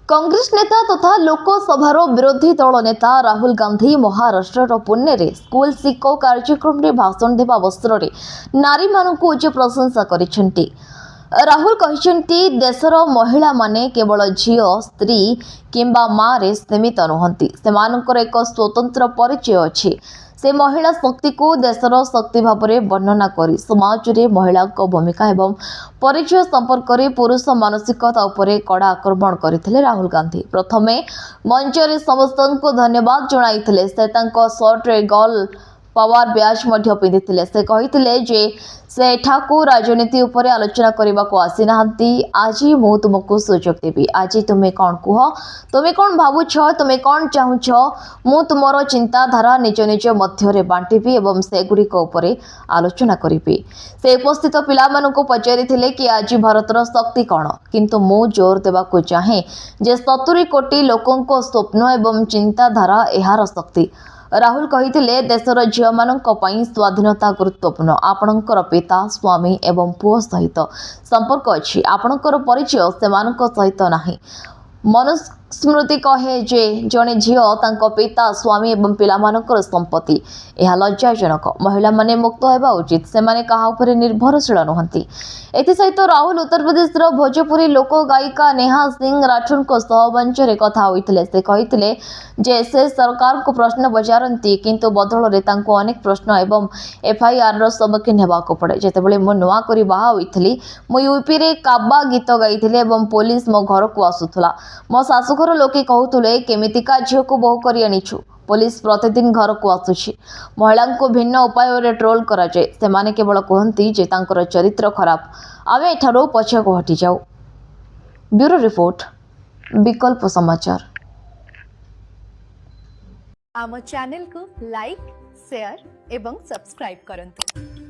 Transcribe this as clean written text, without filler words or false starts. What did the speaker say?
कांग्रेस नेता तथा लोकसभार विरोधी दल नेता राहुल गांधी महाराष्ट्र पुणे में स्कूल शिक्षो कार्यक्रम में भाषण देवा अवसर में नारी मानक उच्च प्रशंसा करिसेंती। राहुल कहते देशर महिला माने केवल झील स्त्री किंबा माँ रे सीमित नुहंती, सेमानकर एक स्वतंत्र परिचय अच्छी। से महिला शक्ति को देशर शक्ति भाव में वर्णना करी समाज में महिला भूमिका एवं परिचय संपर्क में पुरुष मानसिकता उपरे कड़ा आक्रमण करते राहुल गांधी। प्रथमे मंच रे समस्त को धन्यवाद जणाइथिले। से तांको शर्ट रे गर्ल पावर ब्याज मध्य पिंधिथिले। से कहिथिले जे से एठाकू राजनीति उपरे आलोचना करने को आसी नाहंती। आज मु तुमको सुजोग देबी। आज तुम्हें कौन कुह, तुम्हें कौन भावुछ, तुम्हें कौन चाहुछ, मु तुमर चिंताधारा निज निज मध्य बांटिबी एवं सेगुड़िक उपरे आलोचना करिबी। से उपस्थित पिला मानकु पचारिथिले कि आज भारतर शक्ति कौन, किंतु मु जोर देबाकु चाहे जे 70 कोटी लोकंको स्वप्न एवं चिंताधारा एहार शक्ति। राहुल कहिथिले देशर झील मानक पई स्वाधीनता गुरुत्वपूर्ण। आपणकर पिता, स्वामी एवं पुओ सहित संपर्क अछि, आपणकर परिचय सेमानक सहित नाही। मनुस्मृति कहे जे जने झील तांको पिता, स्वामी एवं पिला मानकर संपत्ति। यह लज्जाजनक। महिला माने मुक्त हेबा उचित, से माने कहा उपरे निर्भरशील नुहंती। एथि सहित राहुल उत्तर प्रदेश भोजपुरी लोक गायिका नेहा सिंह राठौर को सह मंच रे कथा होइथिले। से कहिथिले जे से सरकार को प्रश्न पचारती, किंतु बदल रे तांको अनेक प्रश्न एवं एफआईआर रो सम्मुखीन हेबाको पड़े। जेतेबेले मो नुआ करी बाहा होइथिली, मो यूपी रे काबा गीत गाइथिले एवं पुलिस मो घर को आसुथला। मो सासुघर लोके कहूथुले केमितिका झील को बहु करी आनिछु। पुलिस प्रतिदिन घर को आसुछि। महिला को भिन्न उपाय रे ट्रोल करा जाए। से माने केवल कहती जे तांकर चरित्र खराब। आमे एठारो पछे को हटि जाऊ। ब्यूरो रिपोर्ट, विकल्प समाचार। आम चैनल को लाइक, शेयर एवं सब्सक्राइब करंतु।